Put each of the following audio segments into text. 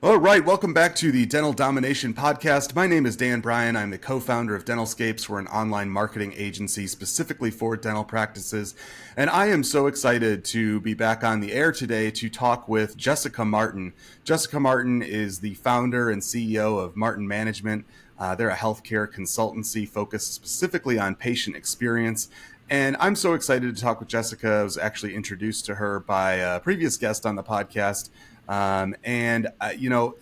All right, welcome back to the Dental Domination Podcast. My name is Dan Brian. I'm the co-founder of DentalScapes. We're an online marketing agency specifically for dental practices. And I am so excited to be back on the air today to talk with Jessica Martin. Jessica Martin is the founder and CEO of Martin Management. They're a healthcare consultancy focused specifically on patient experience. And I'm so excited to talk with Jessica. I was actually introduced to her by a previous guest on the podcast.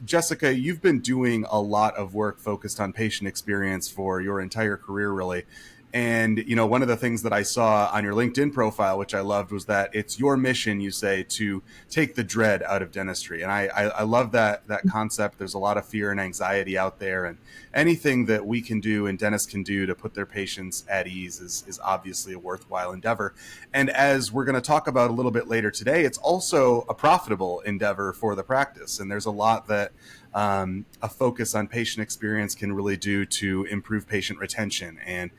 Jessica, you've been doing a lot of work focused on patient experience for your entire career, really. And, one of the things that I saw on your LinkedIn profile, which I loved, was that it's your mission, you say, to take the dread out of dentistry. And I love that concept. There's a lot of fear and anxiety out there, and anything that we can do and dentists can do to put their patients at ease is obviously a worthwhile endeavor. And as we're going to talk about a little bit later today, it's also a profitable endeavor for the practice. And there's a lot that a focus on patient experience can really do to improve patient retention and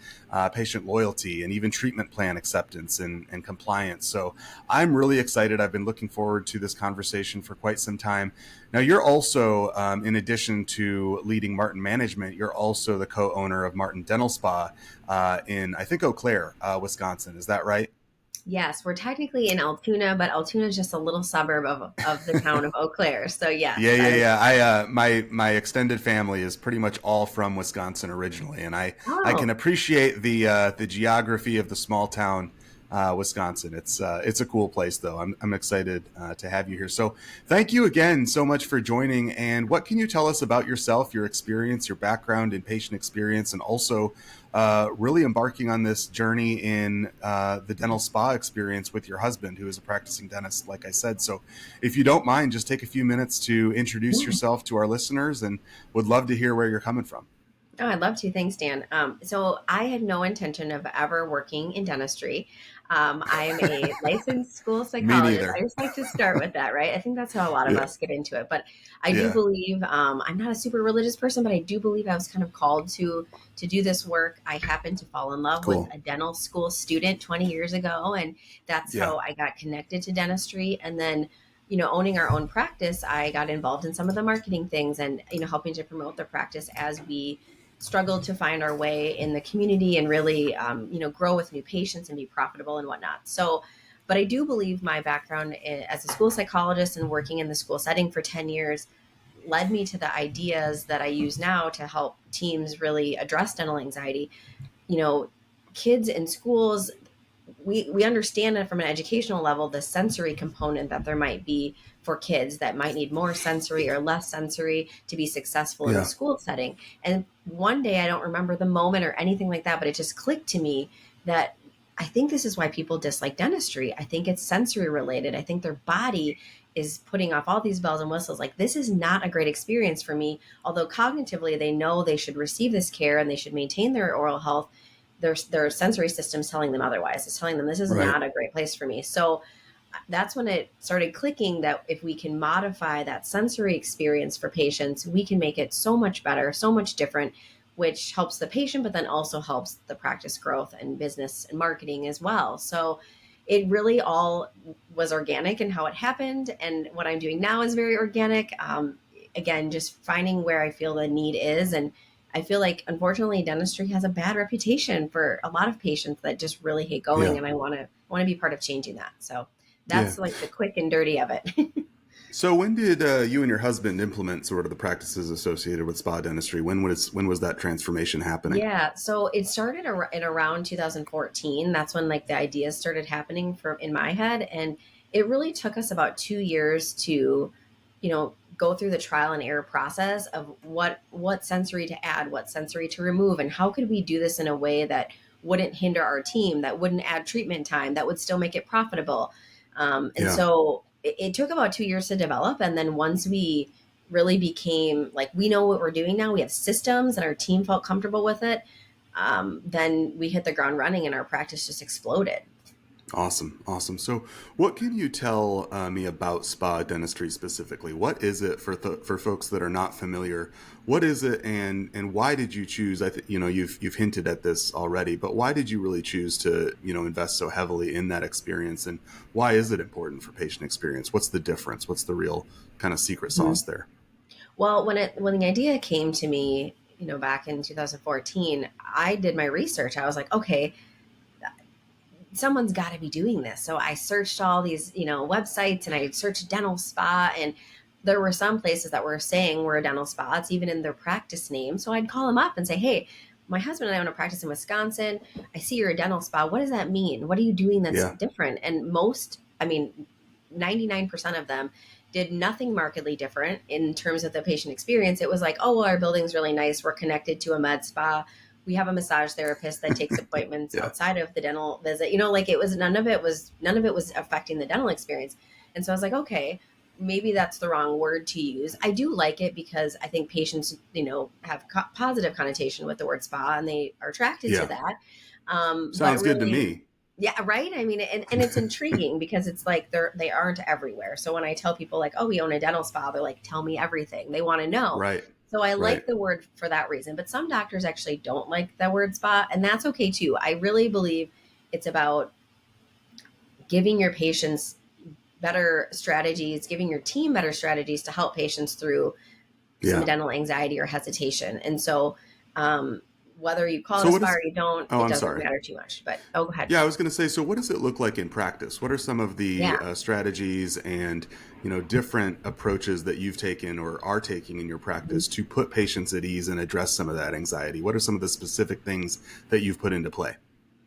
patient loyalty and even treatment plan acceptance and compliance. So I'm really excited. I've been looking forward to this conversation for quite some time. Now, you're also, in addition to leading Martin Management, you're also the co-owner of Martin Dental Spa in, I think, Eau Claire, Wisconsin. Is that right? Yes, we're technically in Altoona, but Altoona is just a little suburb of the town of Eau Claire. So yes. Yeah. My extended family is pretty much all from Wisconsin originally, and I can appreciate the geography of the small town, Wisconsin. It's a cool place, though. I'm excited to have you here. So thank you again so much for joining. And what can you tell us about yourself, your experience, your background in patient experience, and also really embarking on this journey in the dental spa experience with your husband, who is a practicing dentist, like I said. So if you don't mind, just take a few minutes to introduce yourself to our listeners, and would love to hear where you're coming from. Oh, I'd love to. Thanks, Dan. So I had no intention of ever working in dentistry. I'm a licensed school psychologist. I just like to start with that, right? I think that's how a lot of us get into it. But I do believe, I'm not a super religious person, but I do believe I was kind of called to do this work. I happened to fall in love with a dental school student 20 years ago. And that's how I got connected to dentistry. And then, owning our own practice, I got involved in some of the marketing things and, helping to promote the practice as we struggled to find our way in the community and really, grow with new patients and be profitable and whatnot. So, but I do believe my background as a school psychologist and working in the school setting for 10 years led me to the ideas that I use now to help teams really address dental anxiety. Kids in schools, we understand it from an educational level, the sensory component that there might be for kids that might need more sensory or less sensory to be successful in a school setting. And one day, I don't remember the moment or anything like that, but it just clicked to me that I think this is why people dislike dentistry. I think it's sensory related. I think their body is putting off all these bells and whistles. Like, this is not a great experience for me. Although cognitively, they know they should receive this care and they should maintain their oral health. Their sensory system's telling them otherwise. It's telling them this is not a great place for me. So that's when it started clicking that if we can modify that sensory experience for patients, we can make it so much better, so much different, which helps the patient, but then also helps the practice growth and business and marketing as well. So it really all was organic in how it happened. And what I'm doing now is very organic. Again, just finding where I feel the need is. And I feel like, unfortunately, dentistry has a bad reputation for a lot of patients that just really hate going. And I want to be part of changing that. So that's like the quick and dirty of it. So when did you and your husband implement sort of the practices associated with spa dentistry? When was that transformation happening? Yeah, so it started in around 2014. That's when like the ideas started happening in my head. And it really took us about 2 years to, go through the trial and error process of what sensory to add, what sensory to remove, and how could we do this in a way that wouldn't hinder our team, that wouldn't add treatment time, that would still make it profitable. So it took about 2 years to develop. And then once we really became like, we know what we're doing now, we have systems and our team felt comfortable with it. Then we hit the ground running and our practice just exploded. Awesome. So what can you tell me about spa dentistry specifically? What is it for folks that are not familiar? What is it and why did you choose, you've hinted at this already, but why did you really choose to, invest so heavily in that experience? And why is it important for patient experience? What's the difference? What's the real kind of secret sauce there? Well, when the idea came to me, back in 2014, I did my research. I was like, okay, someone's got to be doing this. So I searched all these, websites, and I searched dental spa, and there were some places that were saying we're a dental spa. It's even in their practice name. So I'd call them up and say, hey, my husband and I want to practice in Wisconsin. I see you're a dental spa. What does that mean? What are you doing that's different? And 99% of them did nothing markedly different in terms of the patient experience. It was like, oh, well, our building's really nice. We're connected to a med spa. We have a massage therapist that takes appointments outside of the dental visit. Like it was none of it was affecting the dental experience. And so I was like, okay, maybe that's the wrong word to use. I do like it because I think patients, have positive connotation with the word spa, and they are attracted to that. Sounds good to me. Yeah, right. I mean, and it's intriguing because it's like they aren't everywhere. So when I tell people like, oh, we own a dental spa, they're like, tell me everything. They want to know. Right. So I like the word for that reason, but some doctors actually don't like the word spa, and that's okay too. I really believe it's about giving your patients better strategies, giving your team better strategies to help patients through some dental anxiety or hesitation. And so, whether you call it a spa or you don't, it doesn't matter too much. But go ahead. Yeah, I was going to say, so what does it look like in practice? What are some of the strategies and different approaches that you've taken or are taking in your practice to put patients at ease and address some of that anxiety? What are some of the specific things that you've put into play?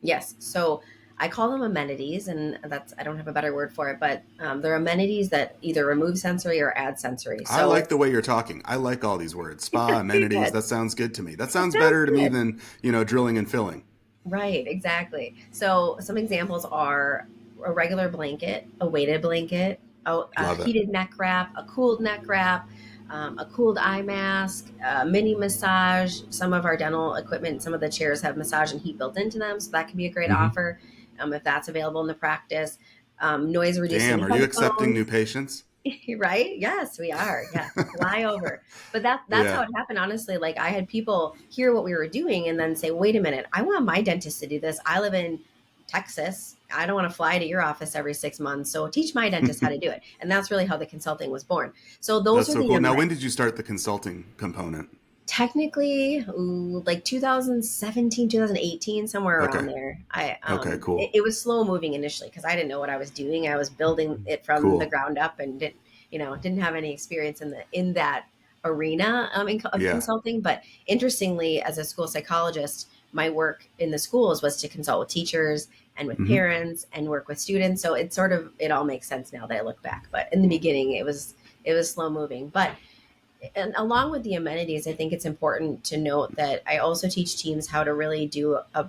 Yes. So I call them amenities, and I don't have a better word for it, but they're amenities that either remove sensory or add sensory. So, I like the way you're talking. I like all these words. Spa, amenities, that sounds good to me. That sounds better to me than, drilling and filling. Right, exactly. So some examples are a regular blanket, a weighted blanket, a heated neck wrap, a cooled neck wrap, a cooled eye mask, a mini massage. Some of our dental equipment, some of the chairs have massage and heat built into them. So that can be a great offer if that's available in the practice. Noise reducing headphones. Are you accepting new patients? Right? Yes, we are. Yeah. Fly over. But that's how it happened. Honestly, like I had people hear what we were doing and then say, wait a minute, I want my dentist to do this. I live in Texas. I don't want to fly to your office every 6 months. So teach my dentist how to do it. And that's really how the consulting was born. So those are so the cool. Now, when did you start the consulting component? Technically, like 2017, 2018, somewhere around there. Okay, cool. It was slow moving initially because I didn't know what I was doing. I was building it from the ground up and didn't have any experience in that arena of consulting. But interestingly, as a school psychologist, my work in the schools was to consult with teachers and with parents and work with students. So it all makes sense now that I look back. But in the beginning, it was slow moving. And along with the amenities, I think it's important to note that I also teach teams how to really do a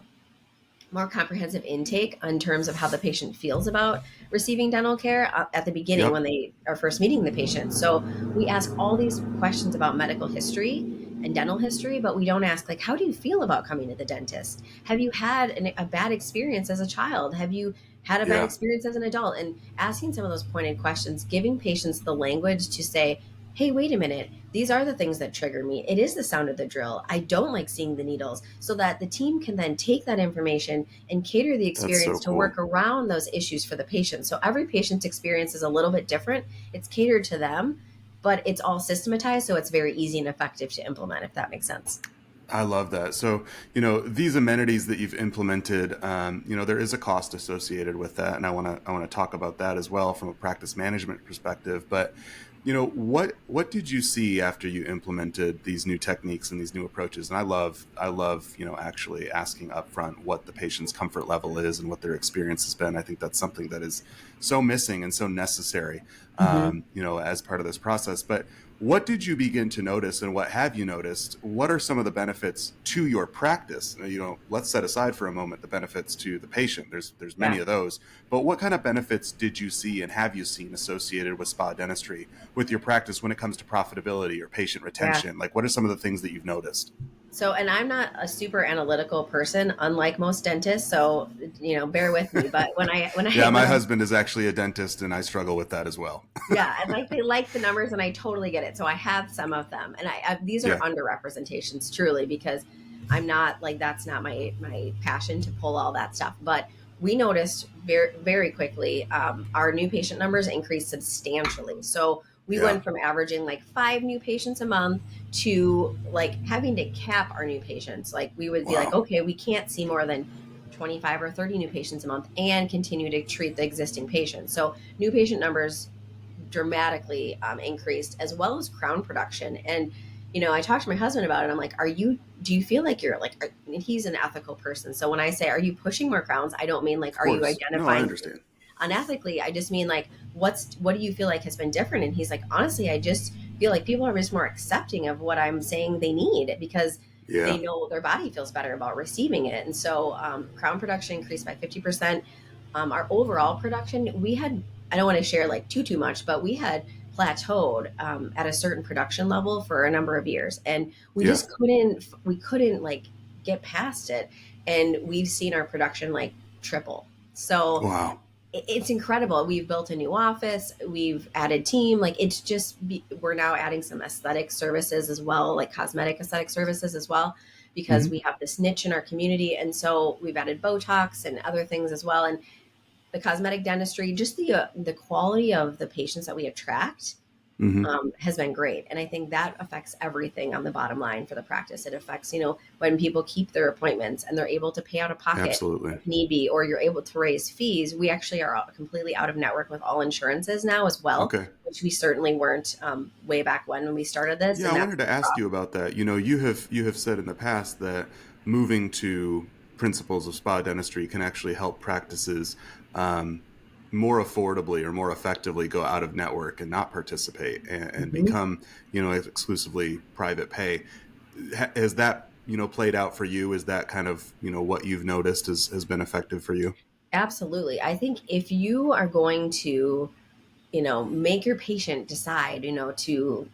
more comprehensive intake in terms of how the patient feels about receiving dental care at the beginning when they are first meeting the patient. So we ask all these questions about medical history and dental history, but we don't ask like, how do you feel about coming to the dentist? Have you had a bad experience as a child? Have you had a bad experience as an adult? And asking some of those pointed questions, giving patients the language to say, hey, wait a minute, these are the things that trigger me. It is the sound of the drill. I don't like seeing the needles, so that the team can then take that information and cater the experience to work around those issues for the patient. So every patient's experience is a little bit different. It's catered to them, but it's all systematized, so it's very easy and effective to implement, if that makes sense. I love that. So, these amenities that you've implemented, there is a cost associated with that. And I want to talk about that as well from a practice management perspective. But, what did you see after you implemented these new techniques and these new approaches? And I love, actually asking upfront what the patient's comfort level is and what their experience has been. I think that's something that is so missing and so necessary, as part of this process. But what did you begin to notice, and what have you noticed? What are some of the benefits to your practice? Let's set aside for a moment the benefits to the patient. There's many of those, but what kind of benefits did you see and have you seen associated with spa dentistry with your practice when it comes to profitability or patient retention? Like, what are some of the things that you've noticed? So, and I'm not a super analytical person, unlike most dentists. So, bear with me. But when I my husband is actually a dentist, and I struggle with that as well. And they like the numbers, and I totally get it. So I have some of them, and these are underrepresentations, truly, because I'm not that's not my passion to pull all that stuff. But we noticed very, very quickly our new patient numbers increased substantially. So We went from averaging like 5 new patients a month to like having to cap our new patients. Like we would be like, okay, we can't see more than 25 or 30 new patients a month and continue to treat the existing patients. So new patient numbers dramatically increased, as well as crown production. And I talked to my husband about it. I'm like, do you feel like you're like, and he's an ethical person. So when I say, are you pushing more crowns? I don't mean like, are you identifying? No, I understand. Unethically? I just mean like, what do you feel like has been different? And he's like, honestly, I just feel like people are just more accepting of what I'm saying they need, because they know their body feels better about receiving it. And so crown production increased by 50%. Our overall production, I don't want to share like too much, but we had plateaued at a certain production level for a number of years, and we just couldn't like get past it. And we've seen our production like triple. So it's incredible. We've built a new office. We've added team. Like we're now adding some aesthetic services as well, like cosmetic aesthetic services as well, because we have this niche in our community. And so we've added Botox and other things as well. And the cosmetic dentistry, just the quality of the patients that we attract has been great. And I think that affects everything on the bottom line for the practice. It affects, when people keep their appointments and they're able to pay out of pocket if need be, or you're able to raise fees. We actually are completely out of network with all insurances now as well, which we certainly weren't way back when we started this. Yeah, I wanted to ask you about that. You have said in the past that moving to principles of spa dentistry can actually help practices more affordably or more effectively go out of network and not participate and become, exclusively private pay. Has that, played out for you? Is that kind of, what you've noticed has been effective for you? Absolutely. I think if you are going to, make your patient decide, to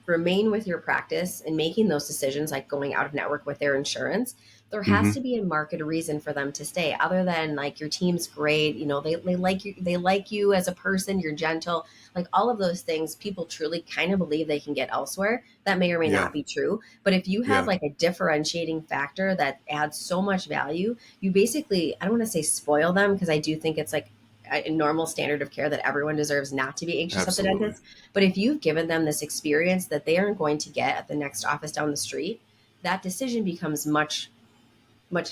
remain with your practice and making those decisions, like going out of network with their insurance, there has to be a market reason for them to stay, other than like your team's great. They like you as a person, you're gentle, like all of those things people truly kind of believe they can get elsewhere. That may or may not be true. But if you have like a differentiating factor that adds so much value, you basically, I don't want to say spoil them, because I do think it's like a normal standard of care that everyone deserves not to be anxious at the dentist. But if you've given them this experience that they aren't going to get at the next office down the street, that decision becomes much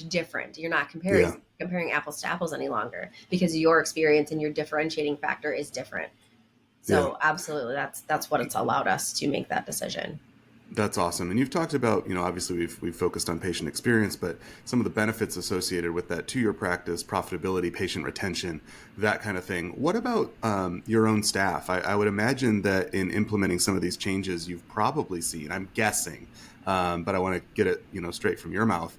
different. You're not comparing apples to apples any longer, because your experience and your differentiating factor is different. So absolutely, that's what it's allowed us to make that decision. That's awesome. And you've talked about, obviously we've focused on patient experience, but some of the benefits associated with that to your practice, profitability, patient retention, that kind of thing. What about your own staff? I would imagine that in implementing some of these changes, you've probably seen, I'm guessing, but I want to get it, straight from your mouth.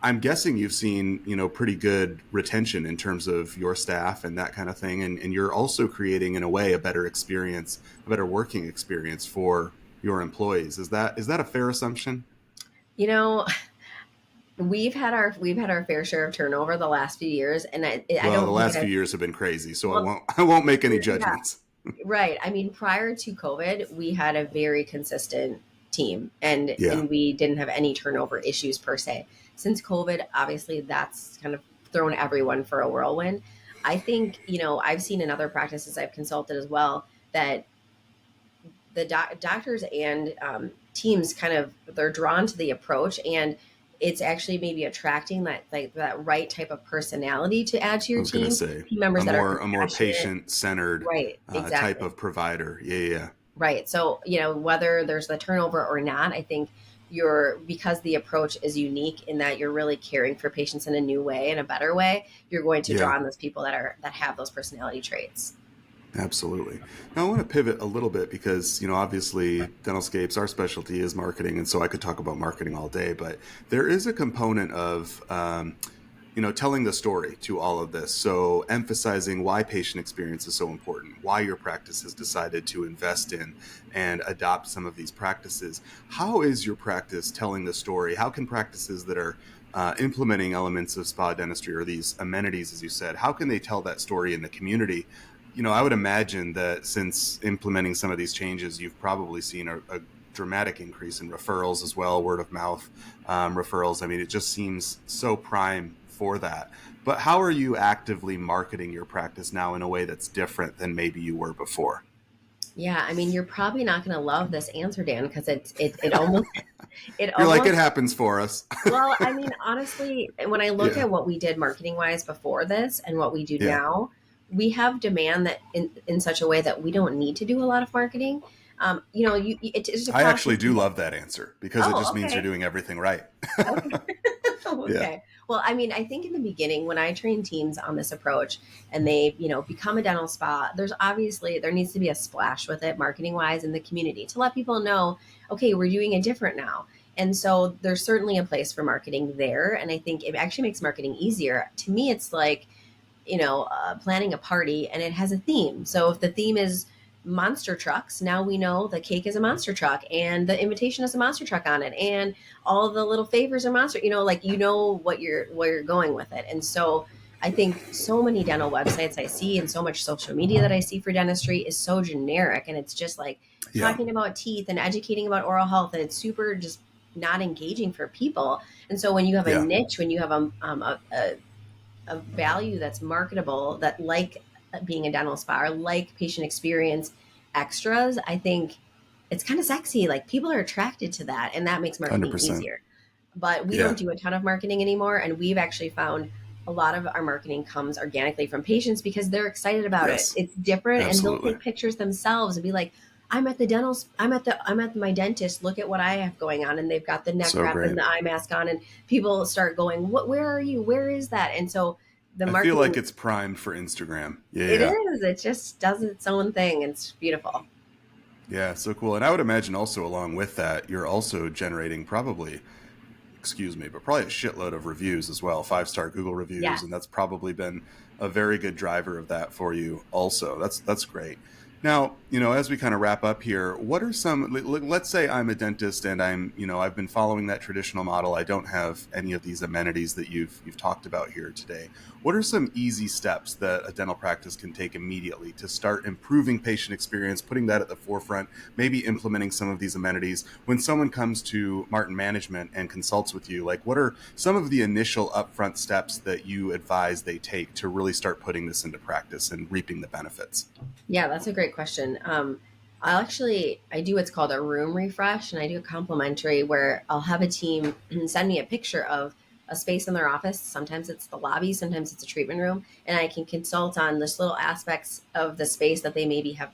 I'm guessing you've seen, pretty good retention in terms of your staff and that kind of thing. And you're also creating, in a way, a better experience, a better working experience for your employees. Is that a fair assumption? We've had our fair share of turnover the last few years, and I don't. The last few years have been crazy, so I won't make any judgments. Yeah, right. I mean, prior to COVID, we had a very consistent team, and we didn't have any turnover issues per se. Since COVID, obviously, that's kind of thrown everyone for a whirlwind. I think, I've seen in other practices I've consulted as well that the doctors and teams they're drawn to the approach, and it's actually maybe attracting that right type of personality to add to your team. Team members that are a more patient-centered type of provider. Yeah. Right. So, whether there's the turnover or not, I think because the approach is unique in that you're really caring for patients in a new way, in a better way, you're going to draw on those people that have those personality traits. Absolutely. Now I want to pivot a little bit because, obviously DentalScapes, our specialty is marketing. And so I could talk about marketing all day, but there is a component of, telling the story to all of this. So emphasizing why patient experience is so important, why your practice has decided to invest in and adopt some of these practices. How is your practice telling the story? How can practices that are implementing elements of spa dentistry or these amenities, as you said, how can they tell that story in the community? I would imagine that since implementing some of these changes, you've probably seen a dramatic increase in referrals as well, word of mouth referrals. I mean, it just seems so prime for that. But how are you actively marketing your practice now in a way that's different than maybe you were before? Yeah, I mean, you're probably not going to love this answer, Dan, because it almost it You're like, it almost happens for us. well, I mean, honestly, when I look Yeah. at what we did marketing wise before this and what we do Yeah. now, we have demand that in such a way that we don't need to do a lot of marketing. It's just a I process. actually do love that answer because it Oh, just means you're okay. doing everything right. Okay. Yeah. Okay. Well, I mean, I think in the beginning when I train teams on this approach and they, become a dental spa, there needs to be a splash with it marketing wise in the community to let people know, okay, we're doing it different now. And so there's certainly a place for marketing there. And I think it actually makes marketing easier. To me, it's like, planning a party and it has a theme. So if the theme is monster trucks, now we know the cake is a monster truck and the invitation is a monster truck on it and all the little favors are monster, what you're going with it. And so I think so many dental websites I see and so much social media that I see for dentistry is so generic, and it's just like Yeah. talking about teeth and educating about oral health, and it's super just not engaging for people. And so when you have a Yeah. niche, when you have a value that's marketable, that like being a dental spa or like patient experience extras, I think it's kind of sexy. Like people are attracted to that, and that makes marketing 100%. easier. But we Yeah. don't do a ton of marketing anymore, and we've actually found a lot of our marketing comes organically from patients because they're excited about it. Yes. It's different, and they'll Absolutely. take pictures themselves and be like, I'm at my dentist. Look at what I have going on. And they've got the neck So wrap great. and the eye mask on, and people start going, where are you? Where is that? And so the I feel like marketing, it's primed for Instagram. Yeah. it Yeah. is, it just does its own thing. It's beautiful. Yeah. So cool. And I would imagine also along with that, you're also generating probably a shitload of reviews as well, 5-star Google reviews, Yes. and that's probably been a very good driver of that for you also. That's great. Now, as we kind of wrap up here, what are some, let's say I'm a dentist and I've been following that traditional model. I don't have any of these amenities that you've talked about here today. What are some easy steps that a dental practice can take immediately to start improving patient experience, putting that at the forefront, maybe implementing some of these amenities when someone comes to Martin Management and consults with you? Like, what are some of the initial upfront steps that you advise they take to really start putting this into practice and reaping the benefits? Yeah, that's a great question. I do what's called a room refresh, and I do a complimentary where I'll have a team send me a picture of a space in their office. Sometimes it's the lobby, sometimes it's a treatment room, and I can consult on this little aspects of the space that they maybe have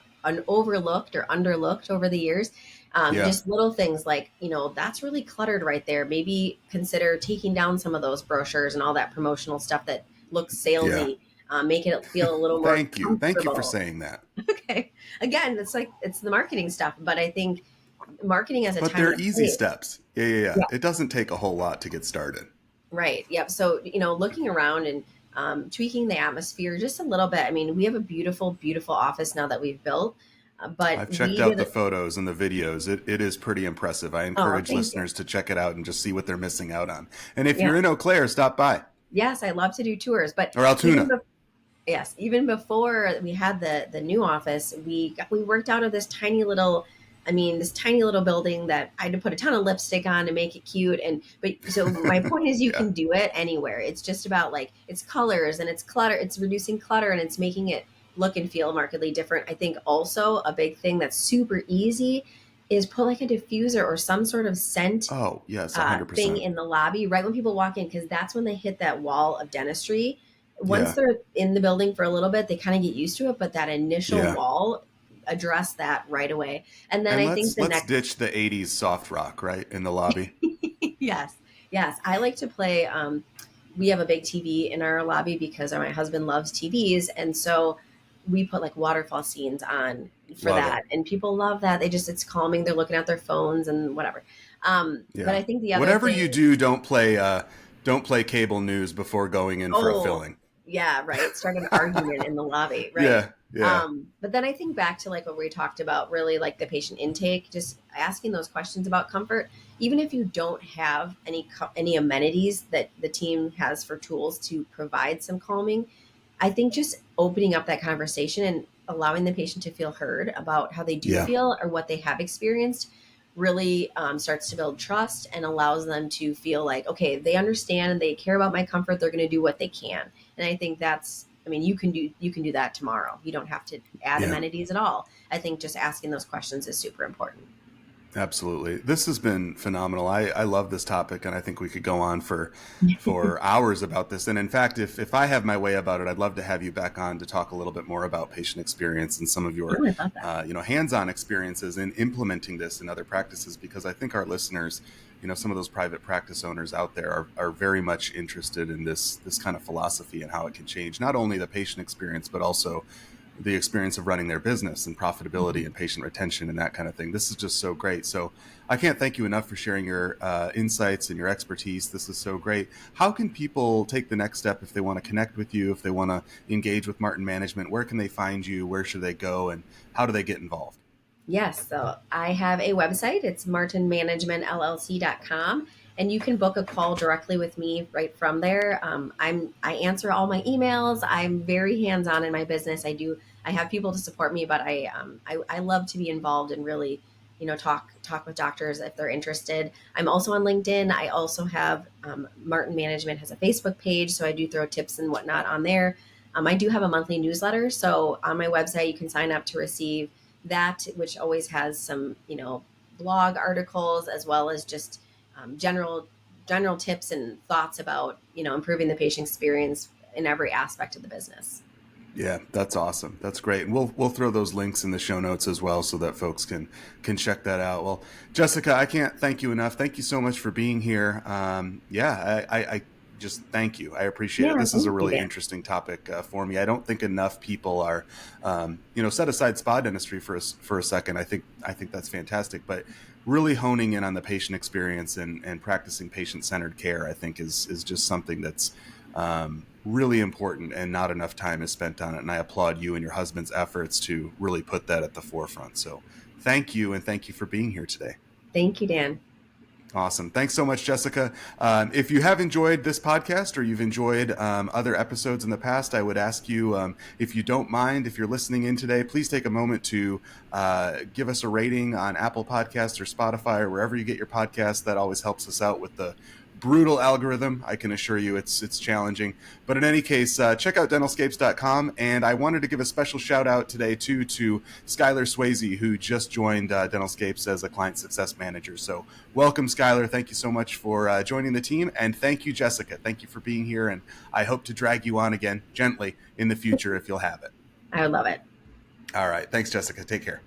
overlooked or underlooked over the years. Yeah. Just little things like, that's really cluttered right there. Maybe consider taking down some of those brochures and all that promotional stuff that looks Yeah. salesy. Make it feel a little more Thank you. Thank you for comfortable. saying that. Okay. Again, it's the marketing stuff, but I think marketing has a But time and they're a easy place. steps. Yeah. Yeah. It doesn't take a whole lot to get started. Right. Yep. So, looking around and tweaking the atmosphere just a little bit. I mean, we have a beautiful, beautiful office now that we've built, but I've checked we out did the it. photos and the videos. It is pretty impressive. I Oh, encourage thank you. listeners to check it out and just see what they're missing out on. And if Yeah. you're in Eau Claire, stop by. Yes, I love to do tours, but Or Altoona. yes, even before we had the new office, we worked out of this tiny little, this tiny little building that I had to put a ton of lipstick on to make it cute. But so my point is, you Yeah. can do it anywhere. It's just about like it's colors and it's clutter. It's reducing clutter and it's making it look and feel markedly different. I think also a big thing that's super easy is put like a diffuser or some sort of scent Oh, yes, thing 100%. in the lobby right when people walk in, because that's when they hit that wall of dentistry. Once Yeah. they're in the building for a little bit, they kind of get used to it, but that initial Yeah. wall, address that right away. And then And I think let's ditch the 80s soft rock, right, in the lobby. yes, I like to play. We have a big TV in our lobby because my husband loves TVs, and so we put like waterfall scenes on for Love that, it. and people love that. It's calming. They're looking at their phones and whatever. But Yeah. I think the other Whatever thing, you do, don't play cable news before going in for a oh, filling. yeah, right. Start an argument in the lobby, right? Yeah. Yeah. But then I think back to like what we talked about, really like the patient intake, just asking those questions about comfort, even if you don't have any amenities that the team has for tools to provide some calming. I think just opening up that conversation and allowing the patient to feel heard about how they do Yeah. feel or what they have experienced really starts to build trust and allows them to feel like, okay, they understand and they care about my comfort. They're going to do what they can. And I think that's I mean, you can do that tomorrow. You don't have to add amenities at all. I think just asking those questions is super important. Absolutely. This has been phenomenal. I love this topic, and I think we could go on for hours about this. And in fact, if I have my way about it, I'd love to have you back on to talk a little bit more about patient experience and some of your hands-on experiences in implementing this in other practices, because I think our listeners, some of those private practice owners out there are very much interested in this kind of philosophy and how it can change not only the patient experience, but also the experience of running their business and profitability and patient retention and that kind of thing. This is just so great. So I can't thank you enough for sharing your insights and your expertise. This is so great. How can people take the next step if they want to connect with you, if they want to engage with Martin Management? Where can they find you? Where should they go? And how do they get involved? Yes. So I have a website. It's martinmanagementllc.com. And you can book a call directly with me right from there. I answer all my emails. I'm very hands-on in my business. I have people to support me, but I love to be involved and really, talk with doctors if they're interested. I'm also on LinkedIn. I also have Martin Management has a Facebook page, so I do throw tips and whatnot on there. I do have a monthly newsletter, so on my website you can sign up to receive that, which always has some, blog articles as well as just general tips and thoughts about, improving the patient experience in every aspect of the business. Yeah, that's awesome. That's great. And we'll throw those links in the show notes as well so that folks can check that out. Well, Jessica, I can't thank you enough. Thank you so much for being here. I just thank you. I appreciate it. This is a really interesting topic for me. I don't think enough people are, set aside spa dentistry for a second. I think that's fantastic, but really honing in on the patient experience and practicing patient-centered care, I think is just something that's really important, and not enough time is spent on it. And I applaud you and your husband's efforts to really put that at the forefront. So thank you, and thank you for being here today. Thank you, Dan. Awesome. Thanks so much, Jessica. If you have enjoyed this podcast or you've enjoyed other episodes in the past, I would ask you, if you don't mind, if you're listening in today, please take a moment to give us a rating on Apple Podcasts or Spotify or wherever you get your podcasts. That always helps us out with the brutal algorithm. I can assure you it's challenging. But in any case, check out DentalScapes.com. And I wanted to give a special shout out today, too, to Skylar Swayze, who just joined DentalScapes as a client success manager. So welcome, Skylar. Thank you so much for joining the team. And thank you, Jessica. Thank you for being here. And I hope to drag you on again gently in the future if you'll have it. I would love it. All right. Thanks, Jessica. Take care.